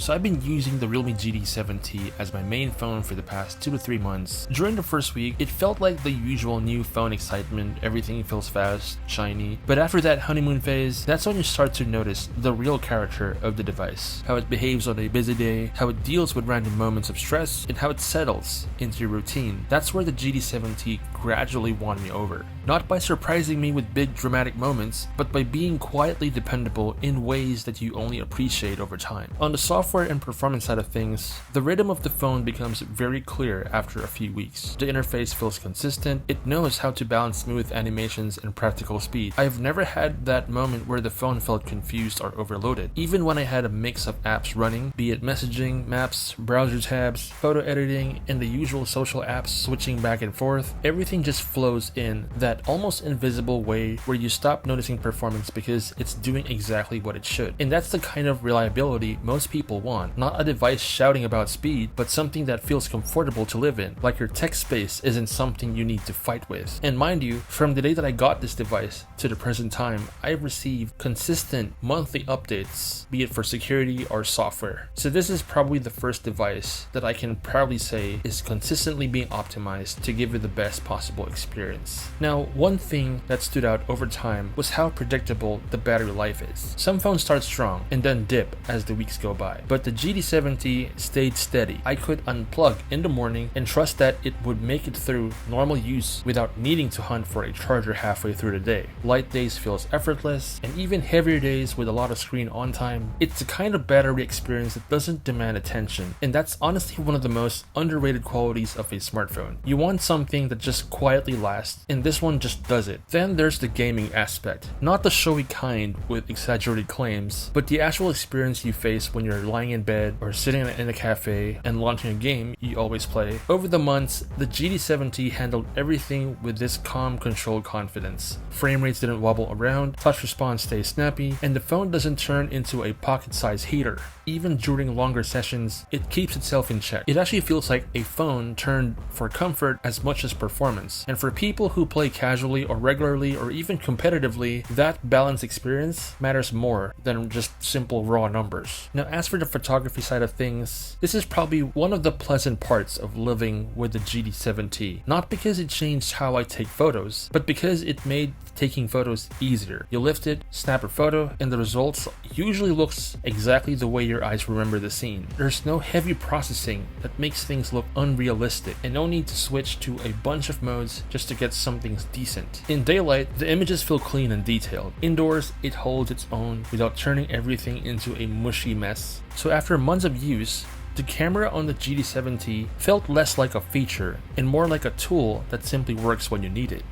So I've been using the Realme GT7T as my main phone for the past 2 to 3 months. During the first week, it felt like the usual new phone excitement, everything feels fast, shiny. But after that honeymoon phase, that's when you start to notice the real character of the device. How it behaves on a busy day, how it deals with random moments of stress, and how it settles into your routine. That's where the GT7T gradually won me over. Not by surprising me with big dramatic moments, but by being quietly dependable in ways that you only appreciate over time. On the software and performance side of things, the rhythm of the phone becomes very clear after a few weeks. The interface feels consistent, it knows how to balance smooth animations and practical speed. I've never had that moment where the phone felt confused or overloaded. Even when I had a mix of apps running, be it messaging, maps, browser tabs, photo editing, and the usual social apps switching back and forth, everything just flows in that almost invisible way where you stop noticing performance because it's doing exactly what it should. And that's the kind of reliability most people want. Not a device shouting about speed, but something that feels comfortable to live in. Like your tech space isn't something you need to fight with. And mind you, from the day that I got this device to the present time, I've received consistent monthly updates, be it for security or software. So this is probably the first device that I can proudly say is consistently being optimized to give you the best possible experience. Now, one thing that stood out over time was how predictable the battery life is. Some phones start strong and then dip as the weeks go by, but the GT7T stayed steady. I could unplug in the morning and trust that it would make it through normal use without needing to hunt for a charger halfway through the day. Light days feels effortless, and even heavier days with a lot of screen on time, it's the kind of battery experience that doesn't demand attention, and that's honestly one of the most underrated qualities of a smartphone. You want something that just quietly lasts, and this one just does it. Then there's the gaming aspect. Not the showy kind with exaggerated claims, but the actual experience you face when you're lying in bed or sitting in a cafe and launching a game you always play. Over the months, the GT7T handled everything with this calm, controlled confidence. Frame rates didn't wobble around, touch response stays snappy, and the phone doesn't turn into a pocket-sized heater. Even during longer sessions, it keeps itself in check. It actually feels like a phone turned for comfort as much as performance. And for people who play casually or regularly or even competitively, that balanced experience matters more than just simple raw numbers. Now, as for the photography side of things, this is probably one of the pleasant parts of living with the GT7T. Not because it changed how I take photos, but because it made taking photos easier. You lift it, snap a photo, and the results usually looks exactly the way your eyes remember the scene. There's no heavy processing that makes things look unrealistic, and no need to switch to a bunch of modes just to get something decent. In daylight, the images feel clean and detailed. Indoors, it holds its own without turning everything into a mushy mess. So after months of use, the camera on the GT7T felt less like a feature and more like a tool that simply works when you need it.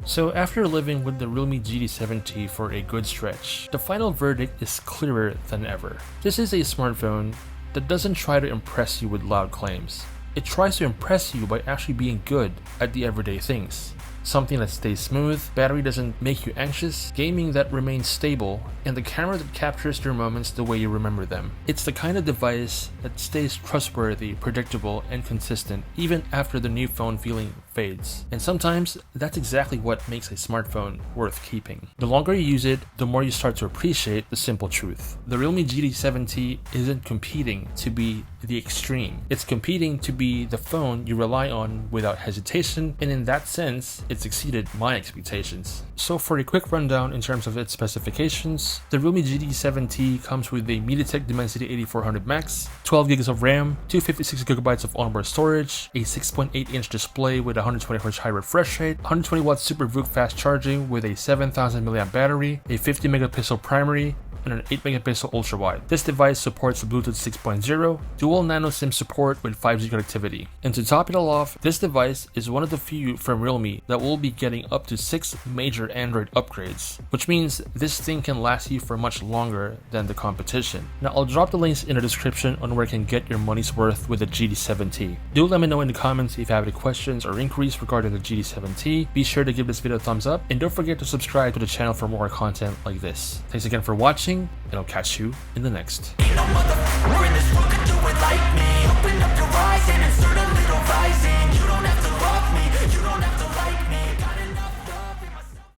So after living with the Realme GT7T for a good stretch, the final verdict is clearer than ever. This is a smartphone that doesn't try to impress you with loud claims. It tries to impress you by actually being good at the everyday things. Something that stays smooth, battery doesn't make you anxious, gaming that remains stable, and the camera that captures your moments the way you remember them. It's the kind of device that stays trustworthy, predictable, and consistent even after the new phone feeling fades. And sometimes that's exactly what makes a smartphone worth keeping. The longer you use it, the more you start to appreciate the simple truth. The Realme GT7T isn't competing to be the extreme. It's competing to be the phone you rely on without hesitation, and in that sense, it's exceeded my expectations. So for a quick rundown in terms of its specifications, the Realme GT7T comes with a MediaTek Dimensity 8400 Max, 12 GB of RAM, 256 GB of onboard storage, a 6.8-inch display with 120Hz high refresh rate, 120 watt Super VOOC fast charging with a 7000 mAh battery, a 50 megapixel primary, and an 8 megapixel ultra wide. This device supports Bluetooth 6.0, dual nano SIM support with 5G connectivity. And to top it all off, this device is one of the few from Realme that will be getting up to 6 major Android upgrades, which means this thing can last you for much longer than the competition. Now I'll drop the links in the description on where you can get your money's worth with the GT7T. Do let me know in the comments if you have any questions or inquiries regarding the GT7T. Be sure to give this video a thumbs up, and don't forget to subscribe to the channel for more content like this. Thanks again for watching, and I'll catch you in the next. Ain't no motherfucker in this world could do it like me. Open up your eyes and insert a little rising.